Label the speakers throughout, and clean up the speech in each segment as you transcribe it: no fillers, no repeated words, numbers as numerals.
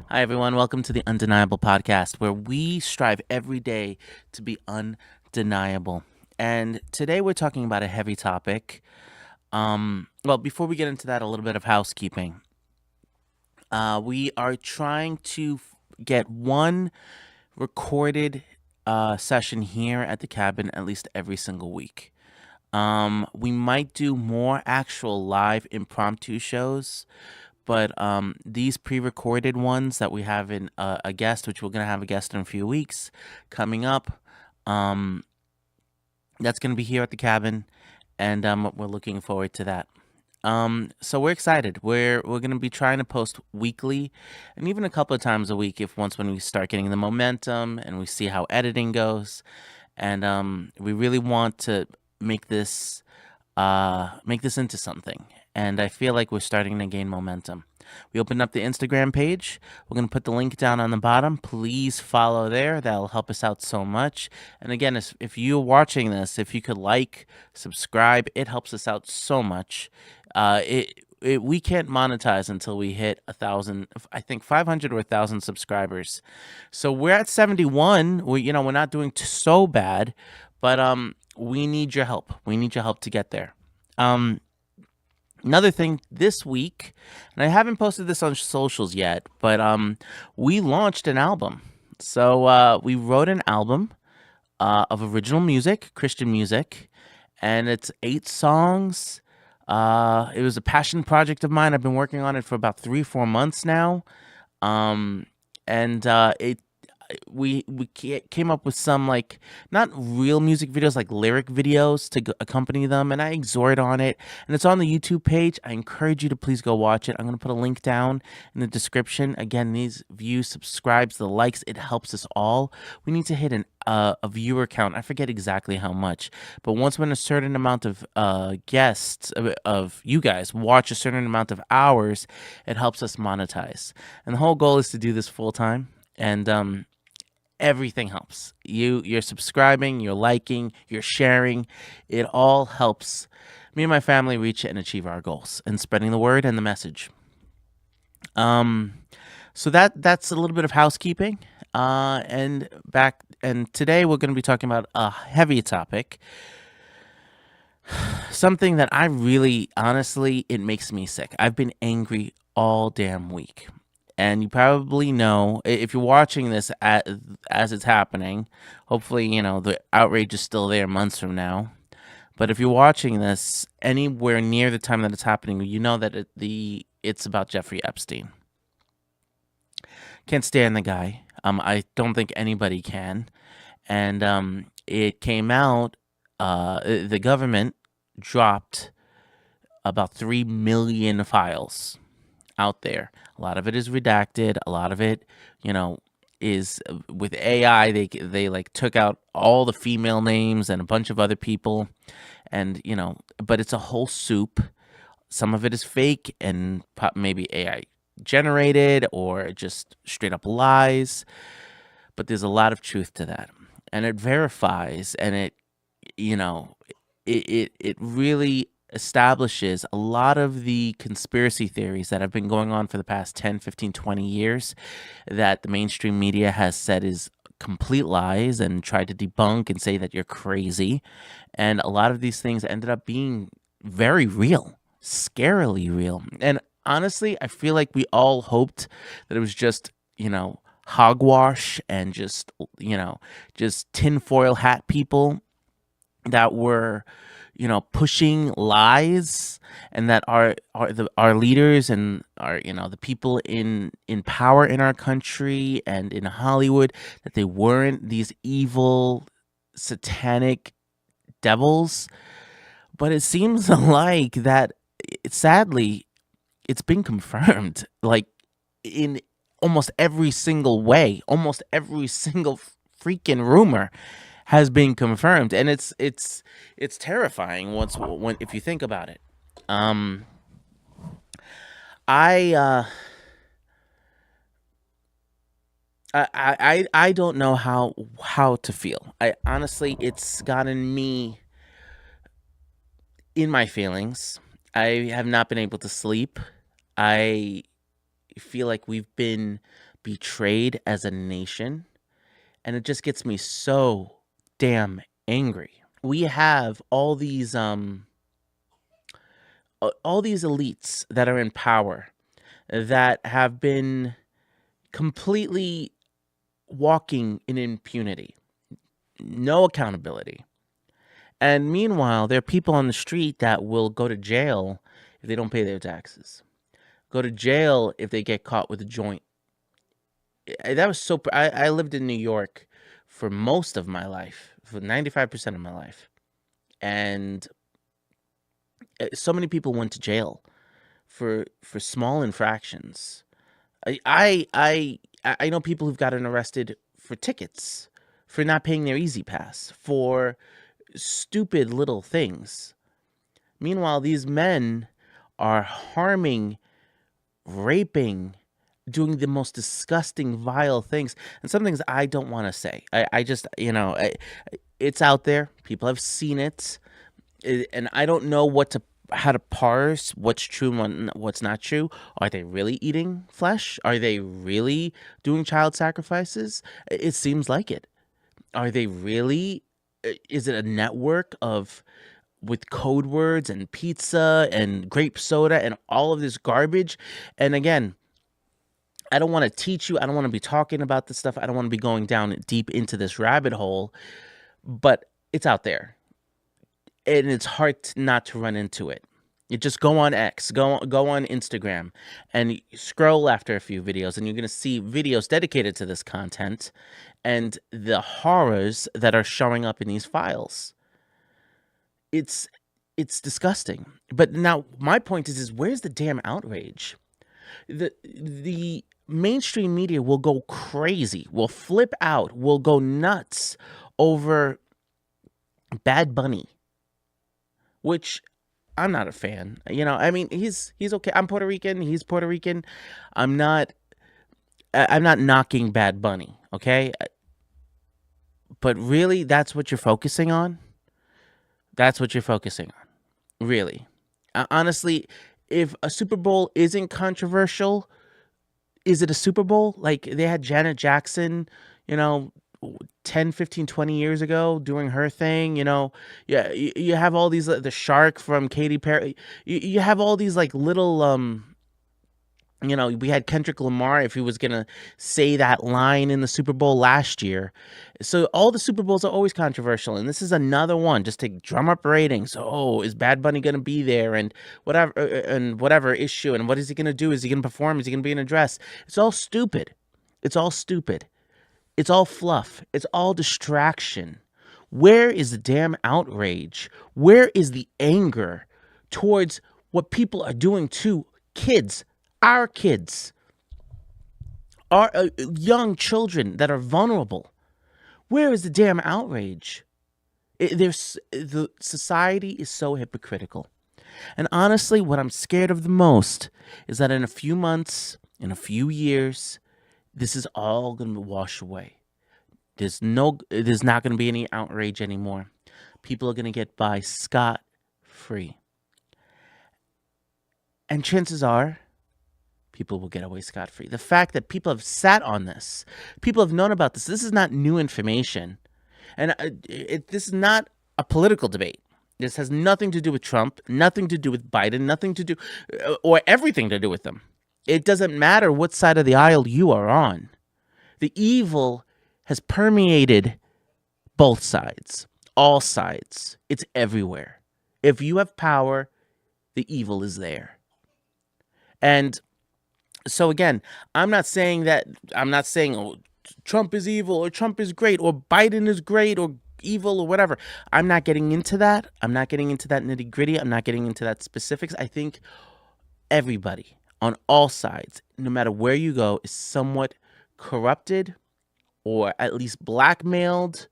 Speaker 1: Hi, everyone. Welcome to the Undeniable Podcast, where we strive every day to be undeniable. And today we're talking about a heavy topic. Well, before we get into that, a little bit of housekeeping. We are trying to get one recorded session here at the cabin at least every single week. We might do more actual live impromptu shows, but these pre-recorded ones that we have in a guest, which we're gonna have a guest in a few weeks coming up, um, that's gonna be here at the cabin, and we're looking forward to that. So we're excited. We're gonna be trying to post weekly, and even a couple of times a week if once when we start getting the momentum and we see how editing goes, and we really want to make this make this into something. And I feel like we're starting to gain momentum. We opened up the Instagram page. We're going to put the link down on the bottom. Please follow there. That'll help us out so much. And again, if you're watching this, if you could like, subscribe, it helps us out so much. We can't monetize until we hit 1,000, I think 500 or 1,000 subscribers. So we're at 71. We're not doing so bad, but we need your help. We need your help to get there. Um, Another thing this week, and I haven't posted this on socials yet, but we launched an album. So we wrote an album of original music, Christian music, and it's 8 songs. It was a passion project of mine. I've been working on it for about 3-4 months now, um, and it came up with some like not real music videos, like lyric videos to accompany them, and I exhort on it, and it's on the YouTube page. I encourage you to please go watch it. I'm going to put a link down in the description. Again, these views, subscribes, the likes, it helps us all. We need to hit a viewer count. I forget exactly how much, but once when a certain amount of guests of you guys watch a certain amount of hours, it helps us monetize. And the whole goal is to do this full time. And everything helps. You're subscribing, you're liking, you're sharing. It all helps me and my family reach and achieve our goals and spreading the word and the message. Um, so that's a little bit of housekeeping. And today we're going to be talking about a heavy topic, something that I really honestly it makes me sick. I've been angry all damn week. And you probably know if you're watching this as it's happening, hopefully, the outrage is still there months from now. But if you're watching this anywhere near the time that it's happening, you know that it's about Jeffrey Epstein. Can't stand the guy. I don't think anybody can. And it came out. The government dropped about 3 million files out there. A lot of it is redacted. A lot of it, is with AI. They like took out all the female names and a bunch of other people, and but it's a whole soup. Some of it is fake and maybe AI generated or just straight up lies. But there's a lot of truth to that, and it verifies, and you know, it really establishes a lot of the conspiracy theories that have been going on for the past 10, 15, 20 years that the mainstream media has said is complete lies and tried to debunk and say that you're crazy. And a lot of these things ended up being very real, scarily real. And honestly, I feel like we all hoped that it was just, hogwash and just tinfoil hat people that were pushing lies, and that our leaders and the people in power in our country and in Hollywood, that they weren't these evil satanic devils. But it seems like that sadly it's been confirmed, like, in almost every single way. Almost every single freaking rumor has been confirmed, and it's terrifying when if you think about it. Um, I uh, I don't know how to feel. I honestly, it's gotten me in my feelings. I have not been able to sleep. I feel like we've been betrayed as a nation, and it just gets me so damn angry. We have all these elites that are in power that have been completely walking in impunity, no accountability. And meanwhile, there are people on the street that will go to jail if they don't pay their taxes, go to jail if they get caught with a joint. That was so. I lived in New York for most of my life, for 95% of my life. And so many people went to jail for small infractions. I I I know people who've gotten arrested for tickets, for not paying their Easy Pass, for stupid little things. Meanwhile, these men are harming, raping, doing the most disgusting, vile things. And some things I don't want to say. I just, it's out there. People have seen it. And I don't know how to parse what's true and what's not true. Are they really eating flesh? Are they really doing child sacrifices? It seems like it. Are they really? Is it a network with code words and pizza and grape soda and all of this garbage? And again, I don't want to teach you. I don't want to be talking about this stuff. I don't want to be going down deep into this rabbit hole, but it's out there. And it's hard not to run into it. You just go on X, go on Instagram, and scroll after a few videos, and you're going to see videos dedicated to this content and the horrors that are showing up in these files. It's disgusting. But now my point is where's the damn outrage? The mainstream media will go crazy, will flip out, will go nuts over Bad Bunny, which I'm not a fan. I mean, he's okay. I'm Puerto Rican. He's Puerto Rican. I'm not knocking Bad Bunny, okay? But really, that's what you're focusing on? That's what you're focusing on. Really. Honestly, if a Super Bowl isn't controversial, is it a Super Bowl? Like they had Janet Jackson, you know, 10, 15, 20 years ago doing her thing, yeah, you have all these, the shark from Katy Perry. You have all these like little, we had Kendrick Lamar if he was going to say that line in the Super Bowl last year. So all the Super Bowls are always controversial. And this is another one just to drum up ratings. Oh, is Bad Bunny going to be there? And whatever issue. And what is he going to do? Is he going to perform? Is he going to be in a dress? It's all stupid. It's all stupid. It's all fluff. It's all distraction. Where is the damn outrage? Where is the anger towards what people are doing to kids? Our kids, our young children that are vulnerable. Where is the damn outrage? The society is so hypocritical. And honestly, what I'm scared of the most is that in a few months, in a few years, this is all going to wash away. There's not going to be any outrage anymore. People are going to get by scot-free. And chances are, people will get away scot-free. The fact that people have sat on this, people have known about this. This is not new information. And this is not a political debate. This has nothing to do with Trump, nothing to do with Biden, nothing to do, or everything to do with them. It doesn't matter what side of the aisle you are on. The evil has permeated both sides, all sides. It's everywhere. If you have power, the evil is there. And so again, I'm not saying oh, Trump is evil or Trump is great or Biden is great or evil or whatever. I'm not getting into that. I'm not getting into that nitty gritty. I'm not getting into that specifics. I think everybody on all sides, no matter where you go, is somewhat corrupted or at least blackmailed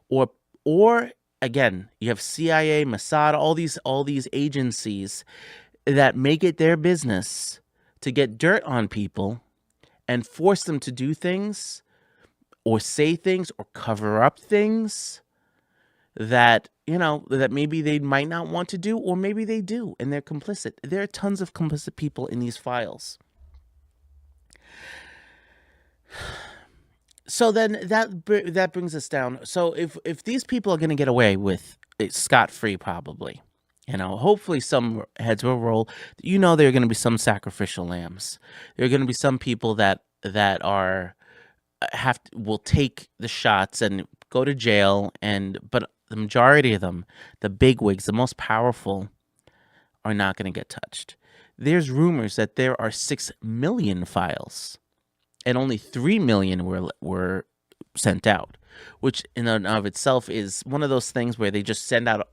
Speaker 1: or again, you have CIA, Mossad, all these agencies that make it their business to get dirt on people and force them to do things or say things or cover up things that, that maybe they might not want to do, or maybe they do and they're complicit. There are tons of complicit people in these files. So then that brings us down. So if these people are going to get away with it scot free, probably, hopefully some heads will roll. There are going to be some sacrificial lambs. There are going to be some people that are will take the shots and go to jail, but the majority of them, the big wigs, the most powerful, are not going to get touched. There's rumors that there are 6 million files and only 3 million were sent out, which in and of itself is one of those things where they just send out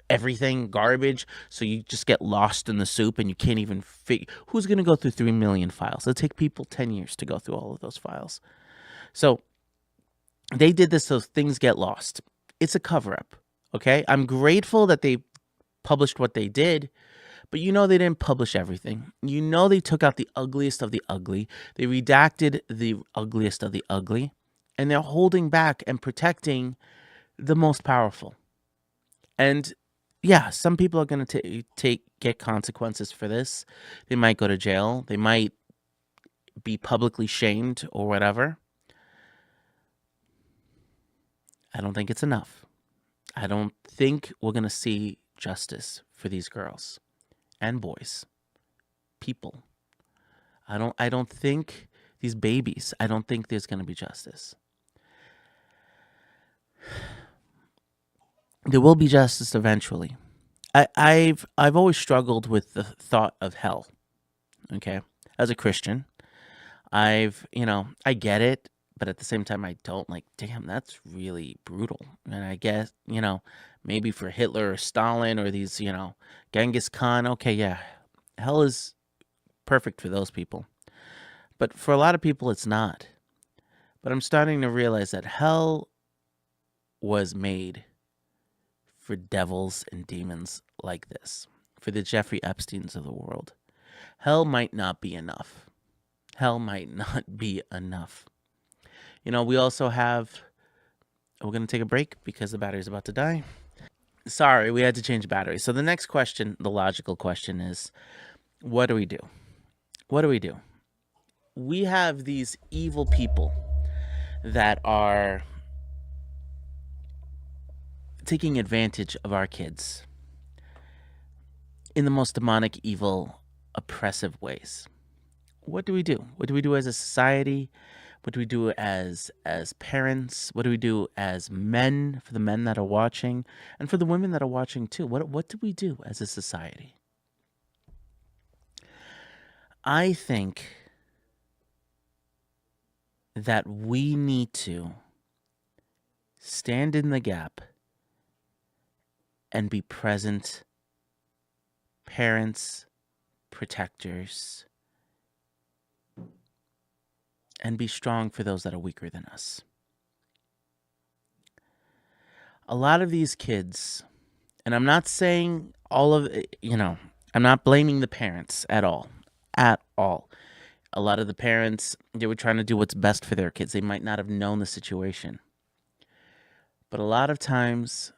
Speaker 1: everything garbage, so you just get lost in the soup and you can't even figure who's going to go through 3 million files. It'll take people 10 years to go through all of those files. So they did this so things get lost. It's a cover up. Okay, I'm grateful that they published what they did, but they didn't publish everything. They took out the ugliest of the ugly. They redacted the ugliest of the ugly, and they're holding back and protecting the most powerful. And yeah, some people are going to get consequences for this. They might go to jail. They might be publicly shamed or whatever. I don't think it's enough. I don't think we're going to see justice for these girls and boys, people. I don't think these babies, I don't think there's going to be justice. There will be justice eventually. I've always struggled with the thought of hell. Okay, as a Christian, I get it, but at the same time, I don't. Like, damn, that's really brutal. And I guess maybe for Hitler or Stalin or these Genghis Khan, okay, yeah, hell is perfect for those people, but for a lot of people, it's not. But I'm starting to realize that hell was made for devils and demons like this, for the Jeffrey Epsteins of the world. Hell might not be enough. Hell might not be enough. We also have, we're going to take a break because the battery's about to die. Sorry, we had to change battery. So the next question, the logical question is, what do we do? What do we do? We have these evil people that are taking advantage of our kids in the most demonic, evil, oppressive ways. What do we do? What do we do as a society? What do we do as parents? What do we do as men, for the men that are watching, and for the women that are watching too? What do we do as a society? I think that we need to stand in the gap and be present parents, protectors, and be strong for those that are weaker than us. A lot of these kids, and I'm not saying all of, I'm not blaming the parents at all. At all. A lot of the parents, they were trying to do what's best for their kids. They might not have known the situation. But a lot of times,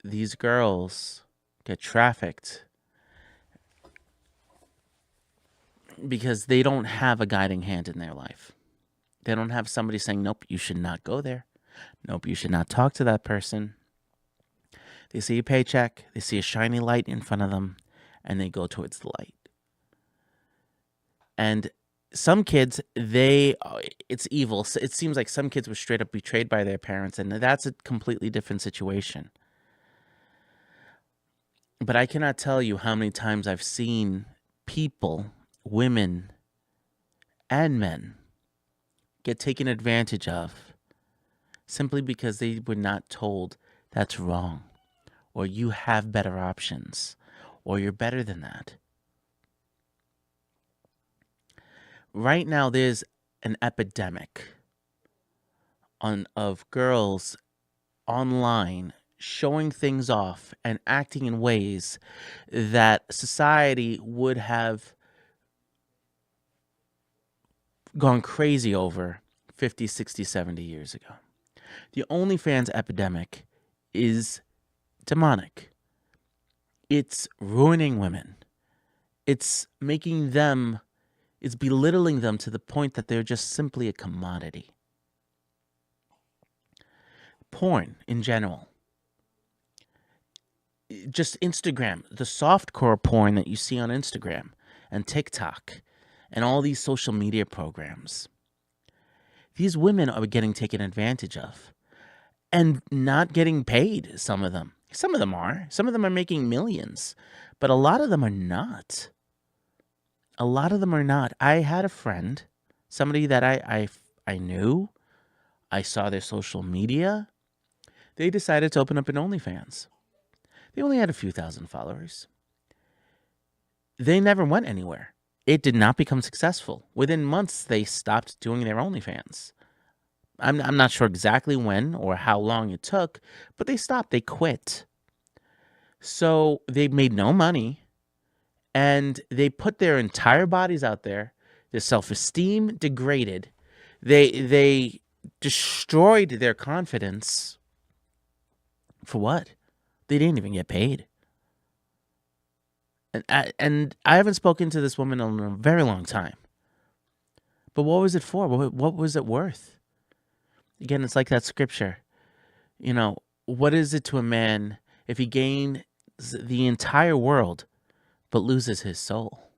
Speaker 1: these girls get trafficked because they don't have a guiding hand in their life. They don't have somebody saying, nope, you should not go there. Nope, you should not talk to that person. They see a paycheck, they see a shiny light in front of them, and they go towards the light. And some kids, it's evil. It seems like some kids were straight up betrayed by their parents, and that's a completely different situation. But I cannot tell you how many times I've seen people, women and men, get taken advantage of simply because they were not told that's wrong, or you have better options, or you're better than that. Right now, there's an epidemic of girls online showing things off and acting in ways that society would have gone crazy over 50, 60, 70 years ago. The OnlyFans epidemic is demonic. It's ruining women. It's making them It's belittling them to the point that they're just simply a commodity. Porn in general, just Instagram, the softcore porn that you see on Instagram and TikTok and all these social media programs. These women are getting taken advantage of and not getting paid, some of them. Some of them are. Some of them are making millions, but a lot of them are not. A lot of them are not. I had a friend, somebody that I knew. I saw their social media. They decided to open up an OnlyFans. They only had a few thousand followers. They never went anywhere. It did not become successful. Within months, they stopped doing their OnlyFans. I'm not sure exactly when or how long it took, but they stopped. They quit. So they made no money, and they put their entire bodies out there. Their self-esteem degraded. They destroyed their confidence. For what? They didn't even get paid. And I haven't spoken to this woman in a very long time. But what was it for? What was it worth? Again, it's like that scripture. What is it to a man if he gains the entire world but loses his soul?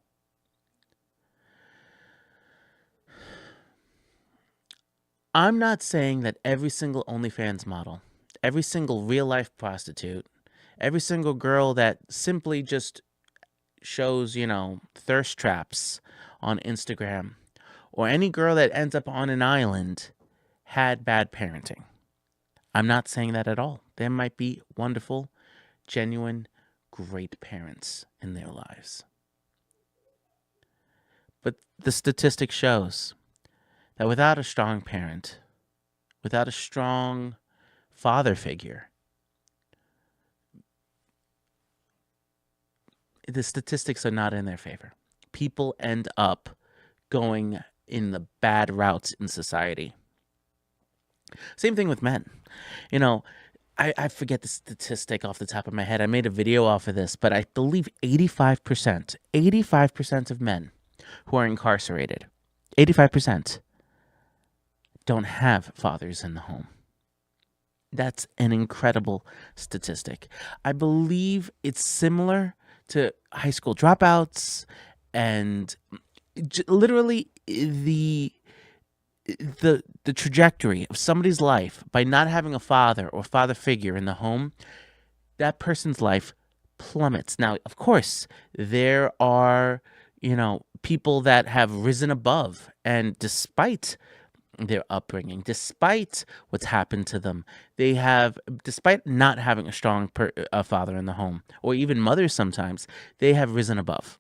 Speaker 1: I'm not saying that every single OnlyFans model, every single real-life prostitute, every single girl that simply just shows, thirst traps on Instagram, or any girl that ends up on an island had bad parenting. I'm not saying that at all. There might be wonderful, genuine, great parents in their lives. But the statistic shows that without a strong parent, without a strong father figure, the statistics are not in their favor. People end up going in the bad routes in society. Same thing with men. I forget the statistic off the top of my head. I made a video off of this, but I believe 85% of men who are incarcerated, 85% don't have fathers in the home. That's an incredible statistic. I believe it's similar to high school dropouts and literally the trajectory of somebody's life by not having a father or father figure in the home. That person's life plummets. Now, of course, there are, people that have risen above, and despite their upbringing, despite what's happened to them, despite not having a strong father in the home, or even mothers sometimes, they have risen above.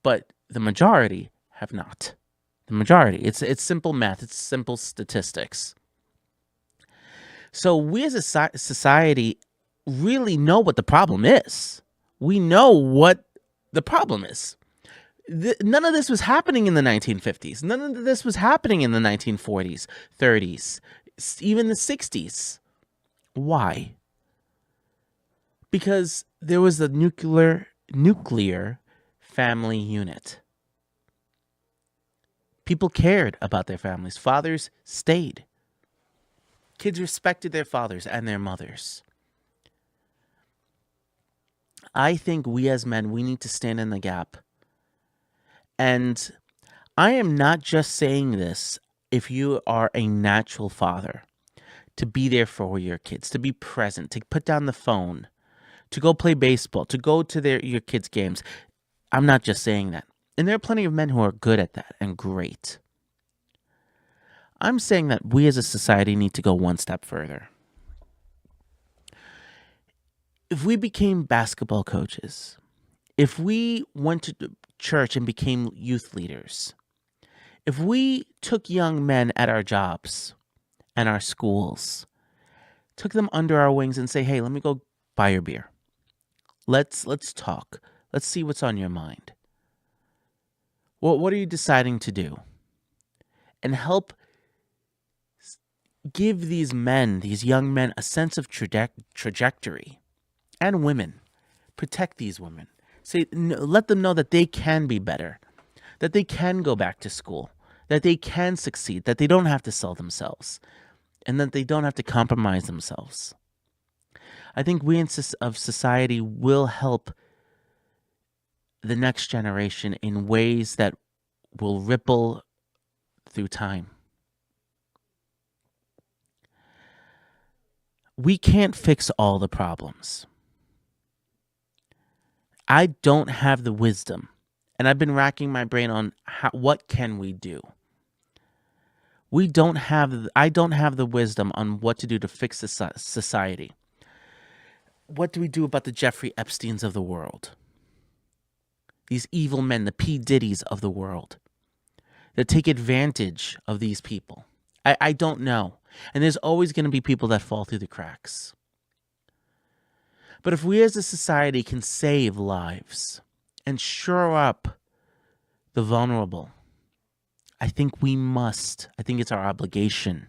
Speaker 1: But the majority have not. The majority. It's simple math. It's simple statistics. So we as a society really know what the problem is. We know what the problem is. None of this was happening in the 1950s. None of this was happening in the 1940s, 30s, even the 60s. Why? Because there was the nuclear family unit. People cared about their families. Fathers stayed. Kids respected their fathers and their mothers. I think we as men, we need to stand in the gap. And I am not just saying this if you are a natural father, to be there for your kids, to be present, to put down the phone, to go play baseball, to go to your kids' games. I'm not just saying that. And there are plenty of men who are good at that and great. I'm saying that we as a society need to go one step further. If we became basketball coaches, if we went to church and became youth leaders, if we took young men at our jobs and our schools, took them under our wings and say, hey, let me go buy your beer. Let's talk. Let's see what's on your mind. What are you deciding to do? And help give these young men, a sense of trajectory. And women. Protect these women. Let them know that they can be better, that they can go back to school, that they can succeed, that they don't have to sell themselves, and that they don't have to compromise themselves. I think we of society will help the next generation in ways that will ripple through time. We can't fix all the problems. I don't have the wisdom, and I've been racking my brain on what can we do. I don't have the wisdom on what to do to fix society. What do we do about the Jeffrey Epsteins of the world? These evil men, the P. Diddy's of the world, that take advantage of these people. I don't know. And there's always going to be people that fall through the cracks. But if we as a society can save lives and shore up the vulnerable, I think we must. I think it's our obligation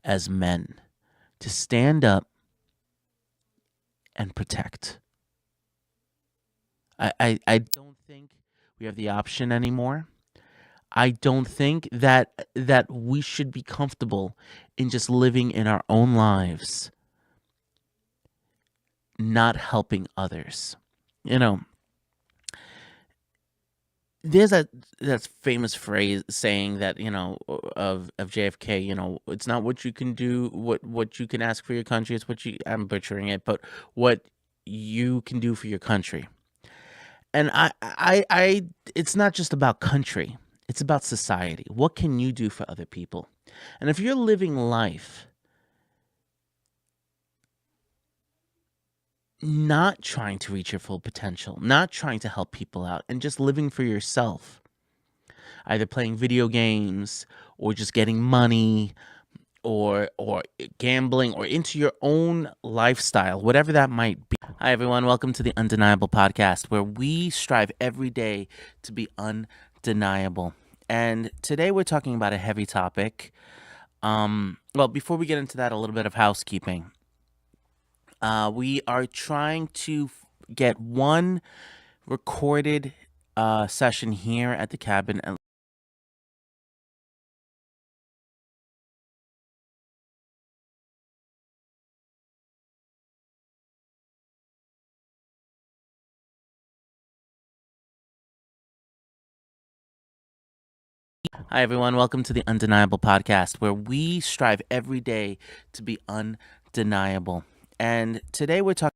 Speaker 1: as men to stand up and protect. I don't think we have the option anymore. I don't think that we should be comfortable in just living in our own lives, not helping others. You know, there's that famous phrase saying that, of JFK, it's not what you can do, what you can ask for your country, it's I'm butchering it, but what you can do for your country. And it's not just about country, it's about society. What can you do for other people? And if you're living life not trying to reach your full potential, not trying to help people out, and just living for yourself, either playing video games or just getting money or gambling or into your own lifestyle, whatever that might be. Hi, everyone. Welcome to the Undeniable Podcast, where we strive every day to be undeniable. And today we're talking about a heavy topic. Well, before we get into that, a little bit of housekeeping. We are trying to get one recorded session here at the cabin. Hi, everyone. Welcome to the Undeniable Podcast, where we strive every day to be undeniable. And today we're talking